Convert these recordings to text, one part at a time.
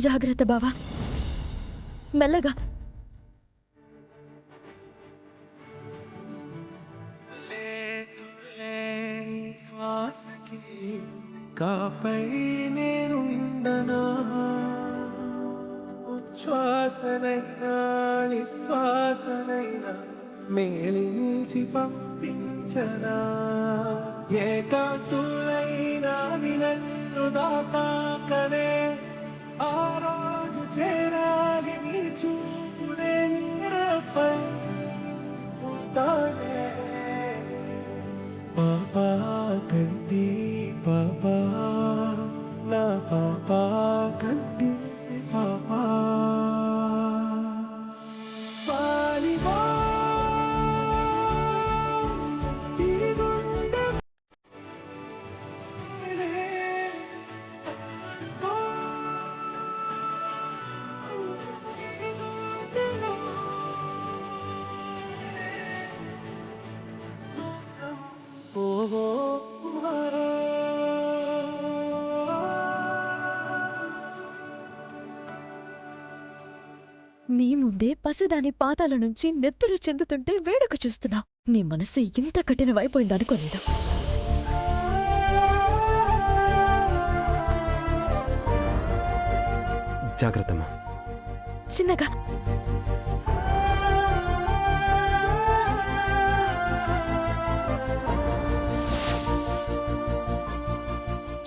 జాగ్రత్త బావా, మెల్లగా. కాపై నేనుండనా, ఉచ్ఛ్వాసనైనా నిశ్వాసనైనా మేలించి పంపించనా, ఏకాంతులైనా నన్ను దాటాకనే ఆ రోజు చేరాలి నీ చూపునే నీరపై ఉంటానే. పాపా కంటి పాపా, నా పాపా కంటి పాపా, పాలివా ఈ గుండె ఓహో నీ ముందే పసిదాని పాతాల నుంచి నెత్తురు చెందుతుంటే వేడుక చూస్తున్నావు. నీ మనసు ఇంత కఠినమైపోయిందనుకోలేదు. జాగ్రత్తమ్మా. చిన్నగా.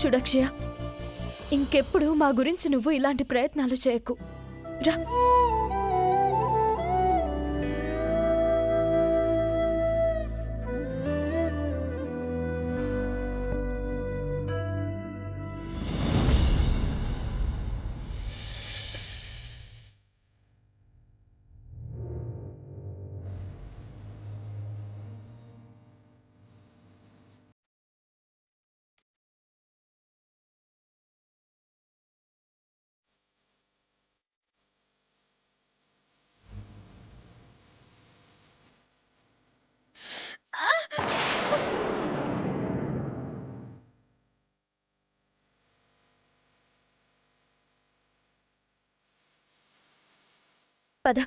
చూడక్షయ, ఇంకెప్పుడు మా గురించి నువ్వు ఇలాంటి ప్రయత్నాలు చేయకు. రా. పద,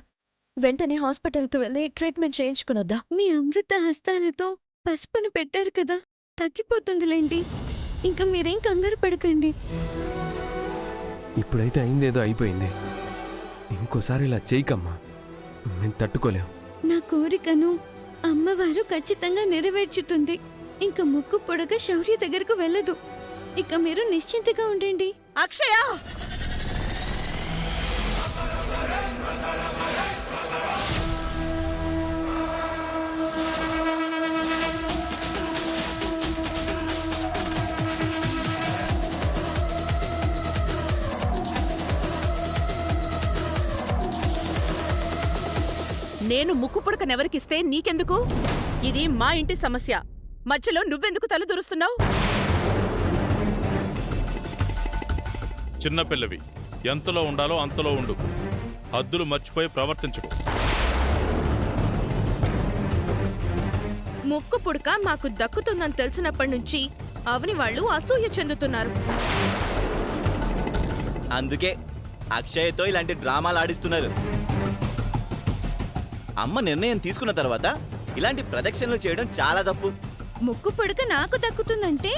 వెంటనే హాస్పిటల్కి వెళ్ళి ట్రీట్మెంట్ చేయించుకునొద్దా? మీ అమృత హస్తాలతో పసుపును పెట్టారు కదా, తగ్గిపోతుందిలేండి. ఇంకా మీరేం కంగారు పడకండి. ఇప్పుడైతే అయిందేదో అయిపోయింది. ఇంకోసారి ఇలా చేయకమ్మా, మేము తట్టుకోలేం. నా కోరికను అమ్మవారు ఖచ్చితంగా నెరవేర్చుతుంది. ఇంకా ముక్కు పొడగ శౌర్య దగ్గరకు వెళ్ళదు. ఇక మీరు నిశ్చింతగా ఉండండి. అక్షయ, నేను ముక్కు పుడకనెవరికిస్తే నీకెందుకు? ఇది మా ఇంటి సమస్య. మధ్యలో నువ్వెందుకు తలదూరుస్తున్నావు? చిన్నపిల్లవి, ఎంతలో ఉండాలో అంతలో ఉండు. హద్దులు మర్చిపోయి ప్రవర్తించకు. ముక్కు పుడక మాకు దక్కుతుందని తెలిసినప్పటి నుంచి అవని వాళ్ళు అసూయ చెందుతున్నారు. అందుకే అక్షయ్తో ఇలాంటి డ్రామాలు ఆడిస్తున్నారు. అమ్మ నిర్ణయం తీసుకున్న తర్వాత ఇలాంటి ప్రదక్షిణలు చేయడం చాలా తప్పు. ముక్కు పొడక నాకు దక్కుతుందంటే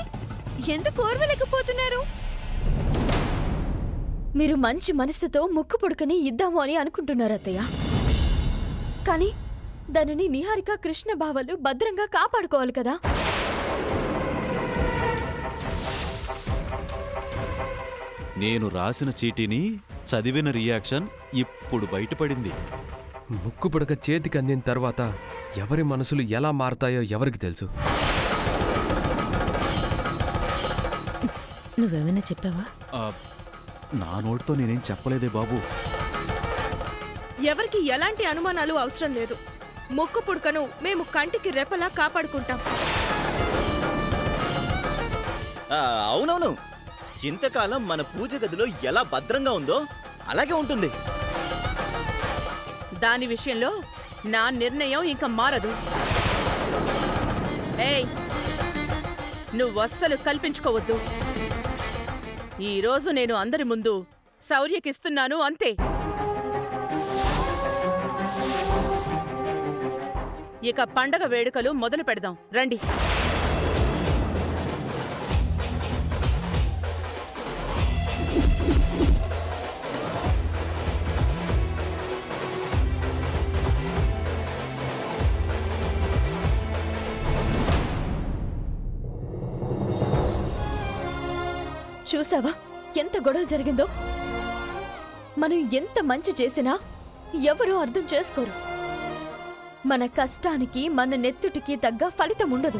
ఎందుకు ఓర్వలేకపోతున్నారు? మీరు మంచి మనసుతో ముక్కు పుడకని ఇద్దాము అని అనుకుంటున్నారు అత్తయ్య. కానీ దానిని నిహారిక, కృష్ణ బావలు భద్రంగా కాపాడుకోవాలి కదా. నేను రాసిన చీటీని చదివిన రియాక్షన్ ఇప్పుడు బయటపడింది. ముక్కు పుడక చేతికి అందిన తర్వాత ఎవరి మనసులు ఎలా మారతాయో ఎవరికి తెలుసు. నువ్వేమైనా చెప్పావా? నా నోటితో నేనేం చెప్పలేదే బాబు. ఎవరికి ఎలాంటి అనుమానాలు అవసరం లేదు. ముక్కు పుడకను మేము కంటికి రెప్పలా కాపాడుకుంటాం. అవునవును, ఇంతకాలం మన పూజ గదిలో ఎలా భద్రంగా ఉందో అలాగే ఉంటుంది. దాని విషయంలో నా నిర్ణయం ఇంకా మారదు. ఏయ్, నువ్వస్సలు కల్పించుకోవద్దు. ఈరోజు నేను అందరి ముందు శౌర్యకిస్తున్నాను అంతే. ఇక పండగ వేడుకలు మొదలు పెడదాం రండి. చూసావా ఎంత గొడవ జరిగిందో? మనం ఎంత మంచి చేసినా ఎవరూ అర్థం చేసుకోరు. మన కష్టానికి మన నెత్తుటికి తగ్గ ఫలితం ఉండదు.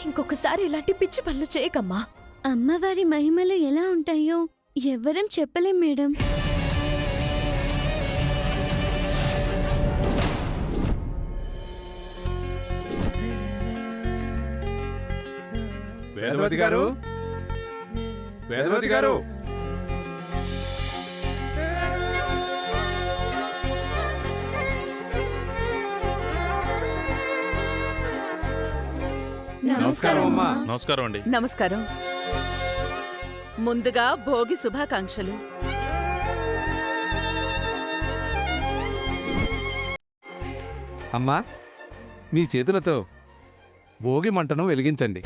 ఇంకొకసారి ఇలాంటి పిచ్చి పనులు చేయకమ్మా. అమ్మవారి మహిమలు ఎలా ఉంటాయో ఎవ్వరం చెప్పలేం మేడం. వేదవతి గారు, వేదవతి గారు, నమస్కారం అమ్మా. నమస్కారం అండి. నమస్కారం. ముందుగా భోగి శుభాకాంక్షలు. అమ్మా మీ చేతులతో భోగి మంటను వెలిగించండి.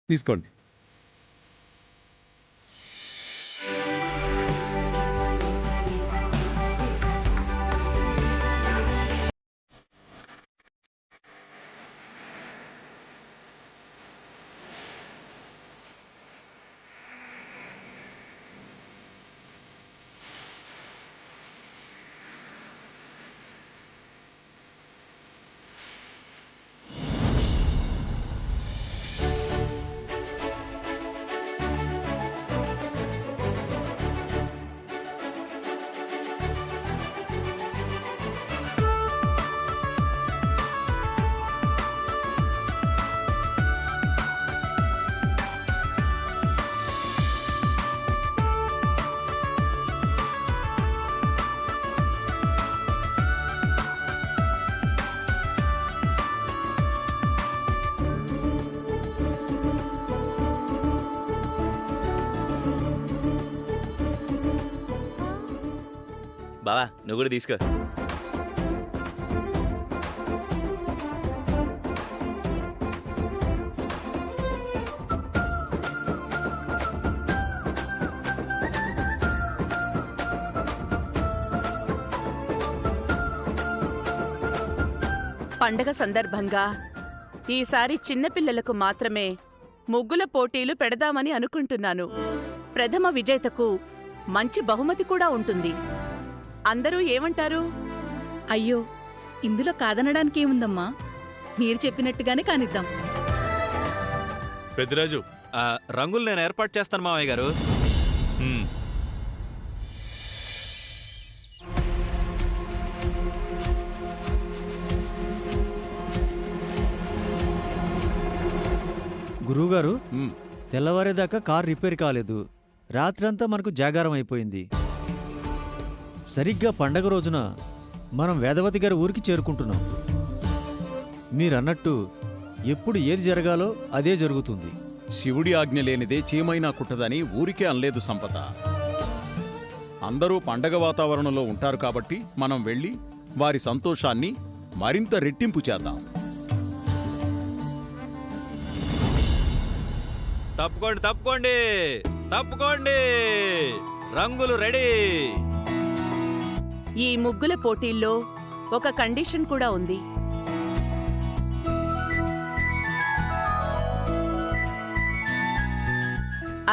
తీసుకోండి. బావా నువ్వు కూడా తీసుకో. పండగ సందర్భంగా ఈసారి చిన్నపిల్లలకు మాత్రమే ముగ్గుల పోటీలు పెడదామని అనుకుంటున్నాను. ప్రథమ విజేతకు మంచి బహుమతి కూడా ఉంటుంది. అందరూ ఏమంటారు? అయ్యో, ఇందులో కాదనడానికేముందమ్మా, మీరు చెప్పినట్టుగానే కానిద్దాం. పెద్దిరాజు, రంగులు నేను ఏర్పాటు చేస్తాను మావయ్య గారు. గురువుగారు, తెల్లవారేదాకా కార్ రిపేర్ కాలేదు. రాత్రంతా మనకు జాగారం అయిపోయింది. సరిగ్గా పండగ రోజున మనం వేదవతి గారి ఊరికి చేరుకుంటున్నాం. మీరన్నట్టు ఎప్పుడు ఏది జరగాలో అదే జరుగుతుంది. శివుడి ఆజ్ఞ లేనిదే చీమైనా కుట్టదని ఊరికే అనలేదు సంపద. అందరూ పండగ వాతావరణంలో ఉంటారు కాబట్టి మనం వెళ్ళి వారి సంతోషాన్ని మరింత రెట్టింపు చేద్దాం. తప్పుకోండి తప్పుకోండి తప్పుకోండి, రంగులు రెడీ. ఈ ముగ్గుల పోటీల్లో ఒక కండిషన్ కూడా ఉంది.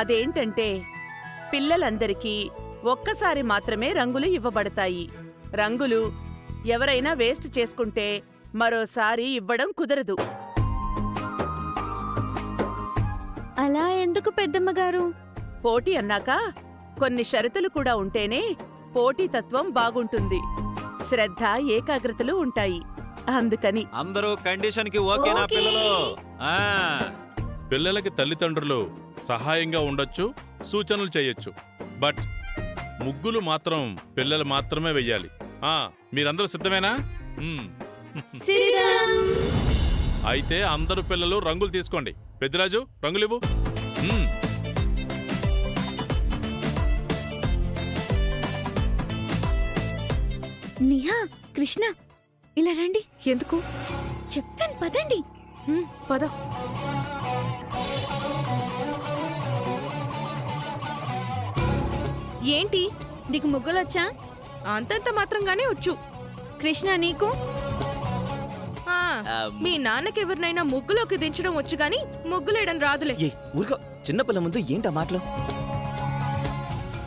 అదేంటంటే పిల్లలందరికీ ఒక్కసారి మాత్రమే రంగులు ఇవ్వబడతాయి. రంగులు ఎవరైనా వేస్ట్ చేసుకుంటే మరోసారి ఇవ్వడం కుదరదు. అలా ఎందుకు పెద్దమ్మగారు? పోటీ అన్నాక కొన్ని షరతులు కూడా ఉంటేనే పోటీతత్వం బాగుంటుంది. శ్రద్ధ, ఏకాగ్రతలు ఉంటాయి. అందుకని అందరూ కండిషన్ కి ఓకేనా పిల్లలు? పిల్లలకి తల్లిదండ్రులు సహాయంగా ఉండొచ్చు, సూచనలు చేయొచ్చు. బట్ ముగ్గులు మాత్రం పిల్లలు మాత్రమే వెయ్యాలి. మీరందరూ సిద్ధమేనా? అయితే అందరూ పిల్లలు రంగులు తీసుకోండి. పెద్దిరాజు రంగులివ్వు. నిహా, కృష్ణ ఇలా రండి. ఎందుకు? చెప్తాను పదండి. పద. ఏంటి? నీకు ముగ్గులొచ్చా? అంతంత మాత్రంగానే వచ్చు. కృష్ణ నీకు? మీ నాన్నకి ఎవరినైనా ముగ్గులోకి దించడం వచ్చు గాని ముగ్గులేయడం రాదులే. ఊరుకో, చిన్నపిల్ల ముందు ఏంటా మాటలు?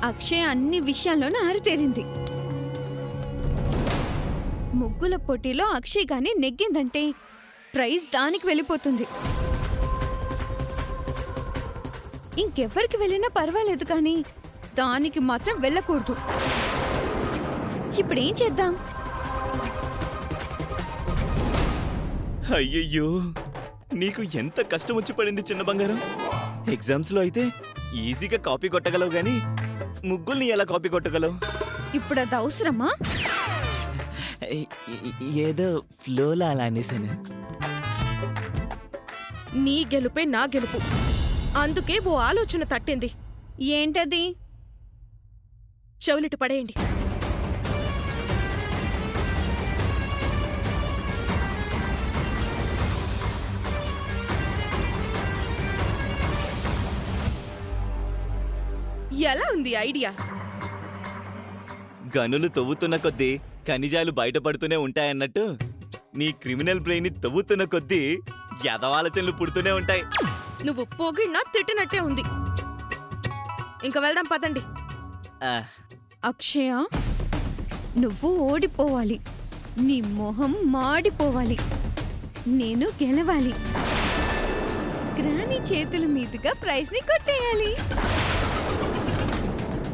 అక్షయ్ అన్ని విషయాల్లోనూ ఆరితేరింది. ముగ్గుల పోటీలో అక్షయ్ గాని నెగ్గిందంటే ప్రైజ్ దానికి వెళ్ళిపోతుంది. ఇంకెవ్వరికి వెళ్ళినా పర్వాలేదు కానీ దానికి మాత్రం వెళ్ళకూడదు. ఇప్పుడేం చేద్దాం? అయ్యయ్యో, నీకు ఎంత కష్టం వచ్చి పడింది చిన్న బంగారం. ఎగ్జామ్స్ లో అయితే ఈజీగా కాపీ కొట్టగలవు గాని ముగ్గుల్ని ఎలా కాపీ కొట్టగలవు? ఇప్పుడు అది అవసరమా? ఏదో ఫ్లోలో అలా అనేసాను. నీ గెలుపే నా గెలుపు. అందుకే ఓ ఆలోచన తట్టింది. ఏంటది? చెవులిటు పడేయండి. ఎలా ఉంది ఐడియా? గనులు తవ్వుతున్న కొద్దీ ఖనిజాలు బయటపడుతూనే ఉంటాయన్నట్టు నీ క్రిమినల్ బ్రెయిన్ ని తవ్వుతున్న కొద్దీ యదవాలోచనలు పుడుతూనే ఉంటాయి. నువ్వు పొగిడినా తిట్టినట్టే ఉంది. ఇంకా వెళ్దాం పదండి. అక్షయ, నువ్వు ఓడిపోవాలి. నీ మొహం మాడిపోవాలి. నేను గెలవాలి. గ్రాని చేతుల మీదుగా ప్రైజ్ ని కొట్టేయాలి.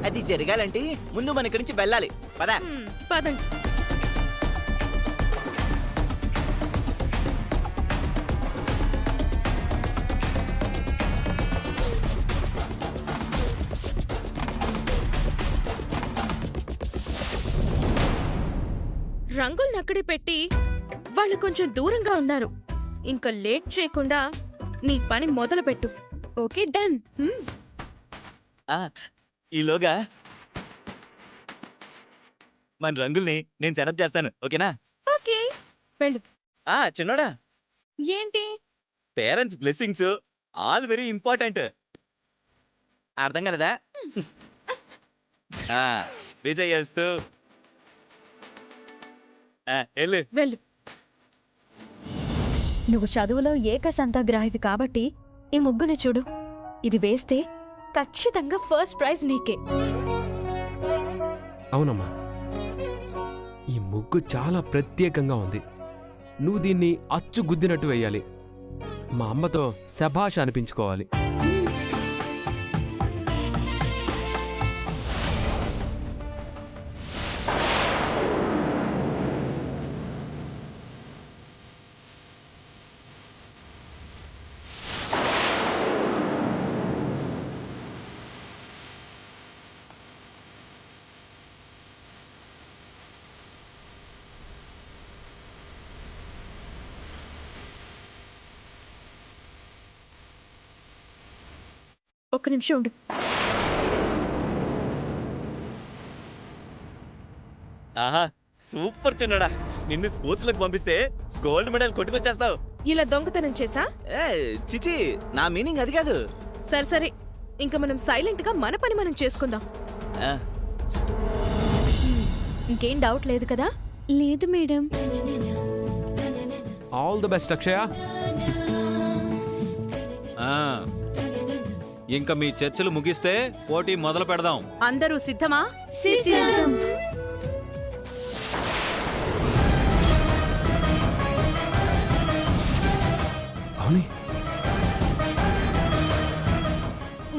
అది జరగాలంటే ముందు మన ఇక్కడి నుంచి వెళ్ళాలి. పద. పదండి. రంగుల్ని అక్కడే పెట్టి వాళ్ళు కొంచెం దూరంగా ఉన్నారు. ఇంకా లేట్ చేయకుండా నీ పని మొదలు పెట్టు. Okay, done. ఈలోగా మన రంగుల్ని నేను సెటప్ చేస్తాను. ఓకేనా? ఓకే, వెళ్ళు. చిన్నోడా, ఏంటి? Parents blessings all very important. అర్థం కలదా? విజయస్తు. వెళ్ళు. నువ్వు చదువులో ఏకసంతాగ్రాహివి కాబట్టి ఈ ముగ్గుని చూడు. ఇది వేస్తే ఖచ్చితంగా ఫస్ట్ ప్రైజ్ నీకే. అవునమ్మా, ఈ ముగ్గు చాలా ప్రత్యేకంగా ఉంది. నువ్వు దీన్ని అచ్చు గుద్దినట్టు వేయాలి. మా అమ్మతో శభాష్ అనిపించుకోవాలి. ఒక్క నిమిషం ఉండు. ఆహా, సూపర్ చిన్నడా. నిన్ను స్పోర్ట్స్ లోకి పంపిస్తే గోల్డ్ మెడల్ కొట్టుకొచ్చేస్తావు. ఇలా దొంగతనం చేసా? చిచి, నా మీనింగ్ అది కాదు. సరే సరే, ఇంకా మనం సైలెంట్ గా మన పని మనం చేసుకుందాం. ఇంకేం డౌట్ లేదు కదా? లేదు మేడం. ఆల్ ది బెస్ట్ అక్షయ. ఇంకా మీ చర్చలు ముగిస్తే పోటీ మొదలు పెడదాం. అందరూ సిద్ధమా? సిద్ధం. అవును,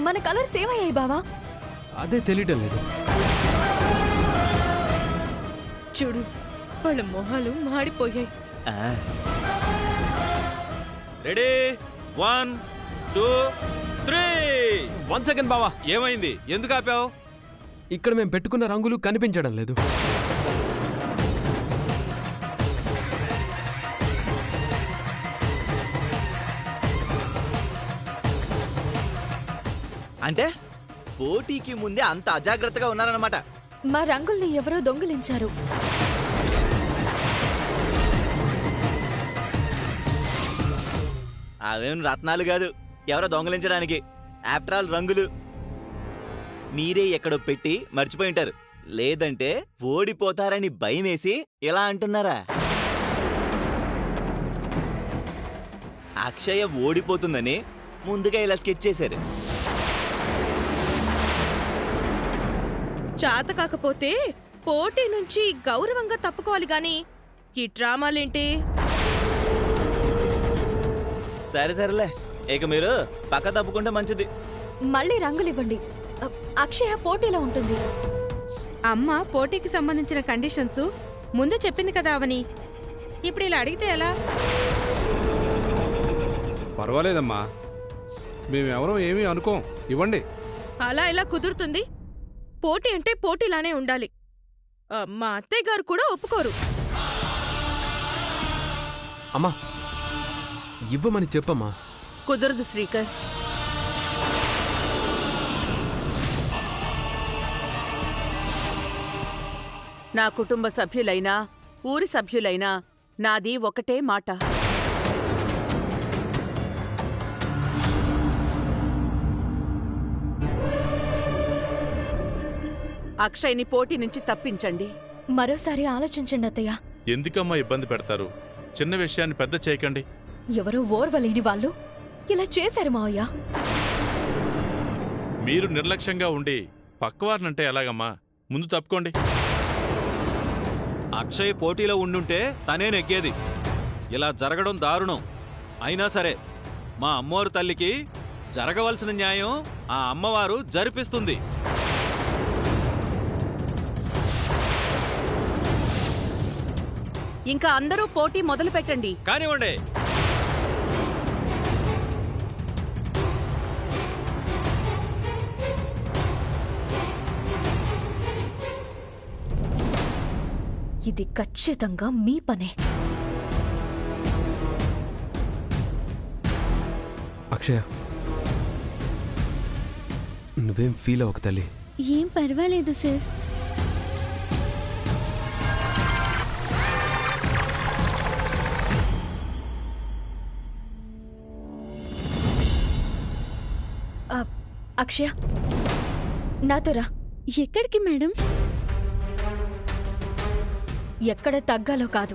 మన కలర్స్ ఏమయ్యాయి బావా? అదే తెలియటం లేదు. చూడు, వాళ్ళ మొహాలు మాడిపోయాయి. రెడీ, 1 2 3. 1 సెకండ్ బావా. ఏమైంది? ఎందుకు ఆపావు? ఇక్కడ మేము పెట్టుకున్న రంగులు కనిపించడం లేదు. అంటే పోటీకి ముందే అంత అజాగ్రత్తగా ఉన్నారన్నమాట. మా రంగుల్ని ఎవరో దొంగిలించారు. అవేం రత్నాలు కాదు, ఎవరో దొంగలించడానికి. ఆఫ్టర్ ఆల్ రంగులు. మీరే ఎక్కడో పెట్టి మర్చిపోయి ఉంటారు. లేదంటే ఓడిపోతారని భయమేసి ఇలా అంటున్నారా? అక్షయ ఓడిపోతుందని ముందుగా ఇలా స్కెచ్ చేశారు. చేత కాకపోతే పోటీ నుంచి గౌరవంగా తప్పుకోవాలి గాని ఈ డ్రామాలేంటి? సరే సరేలే, ఇక మీరు పక్క తప్పుకుంటే మంచిది. మళ్ళీ రంగులివ్వండి. అక్షయ పోటీలో ఉంటుంది. అమ్మ పోటీకి సంబంధించిన కండిషన్స్ ముందే చెప్పింది కదా అవని. ఇప్పుడు ఇలా అడిగితే ఎలా? పర్వాలేదమ్మా, మేమెవరో ఏమీ అనుకోం, ఇవ్వండి. అలా ఎలా కుదురుతుంది? పోటీ అంటే పోటీలానే ఉండాలి. మా అత్తయ్య గారు కూడా ఒప్పుకోరు. అమ్మా, ఇవ్వమని చెప్పమ్మా. కుదరదు శ్రీకర్. నా కుటుంబ సభ్యులైనా ఊరి సభ్యులైనా నాది ఒకటే మాట. అక్షయ్ని పోటీ నుంచి తప్పించండి. మరోసారి ఆలోచించండి అత్తయ్య. ఎందుకమ్మా ఇబ్బంది పెడతారు? చిన్న విషయాన్ని పెద్ద చేయకండి. ఎవరో ఓర్వలేని వాళ్ళు ఇలా చేశారు మావయ్య. మీరు నిర్లక్ష్యంగా ఉండి పక్కవారినంటే ఎలాగమ్మా? ముందు తప్పుకోండి. అక్షయ్ పోటీలో ఉండుంటే తనే నెగ్గేది. ఇలా జరగడం దారుణం. అయినా సరే మా అమ్మవారు తల్లికి జరగవలసిన న్యాయం ఆ అమ్మవారు జరిపిస్తుంది. ఇంకా అందరూ పోటీ మొదలు పెట్టండి. కానివ్వండి. ఇది ఖచ్చితంగా మీ పనే. అక్షయ, నువ్వేం ఫీల్ అవ్వకు తల్లి. ఏం పర్వాలేదు సార్. అక్షయ, నాతో రా. ఎక్కడికి మేడం? ఎక్కడ తగ్గాలో కాదు,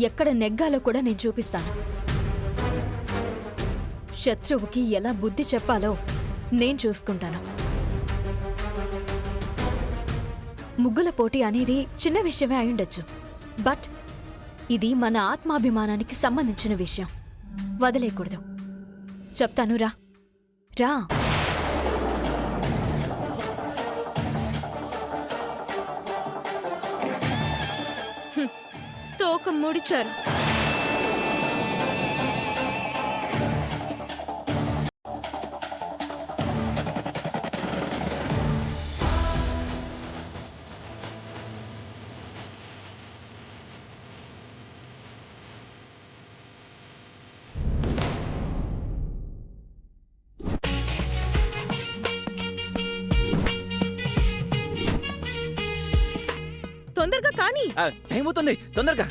ఎక్కడ నెగ్గాలో కూడా నేను చూపిస్తాను. శత్రువుకి ఎలా బుద్ధి చెప్పాలో నేను చూసుకుంటాను. ముగ్గుల పోటీ అనేది చిన్న విషయమే అయ్యుండొచ్చు, బట్ ఇది మన ఆత్మాభిమానానికి సంబంధించిన విషయం. వదిలేయకూడదు. చెప్తాను, రా రా. తోక ముడిచారు. తొందరగా కానీ. టైం అవుతుంది, తొందరగా.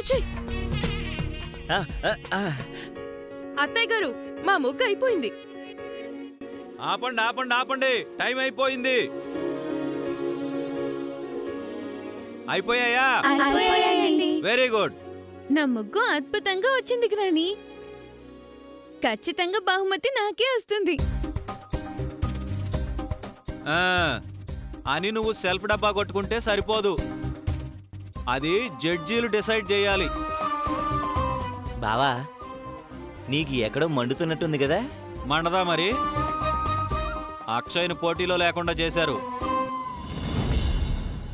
వచ్చి అత్తయ్య గారు, మా ముగ్గు అయిపోయింది. ఆపండి ఆపండి ఆపండి, టైం అయిపోయింది. అయిపోయాయా? Very good. నా ముగ్గు అద్భుతంగా వచ్చింది గ్రాని. ఖచ్చితంగా బహుమతి నాకే వస్తుంది. అని నువ్వు సెల్ఫ్ డబ్బా కొట్టుకుంటే సరిపోదు. అది జడ్జీలు డిసైడ్ చేయాలి. బావా, నీకు ఎక్కడో మండుతున్నట్టుంది కదా? మండదా మరి? అక్షయ్ని పోటీలో లేకుండా చేశారు.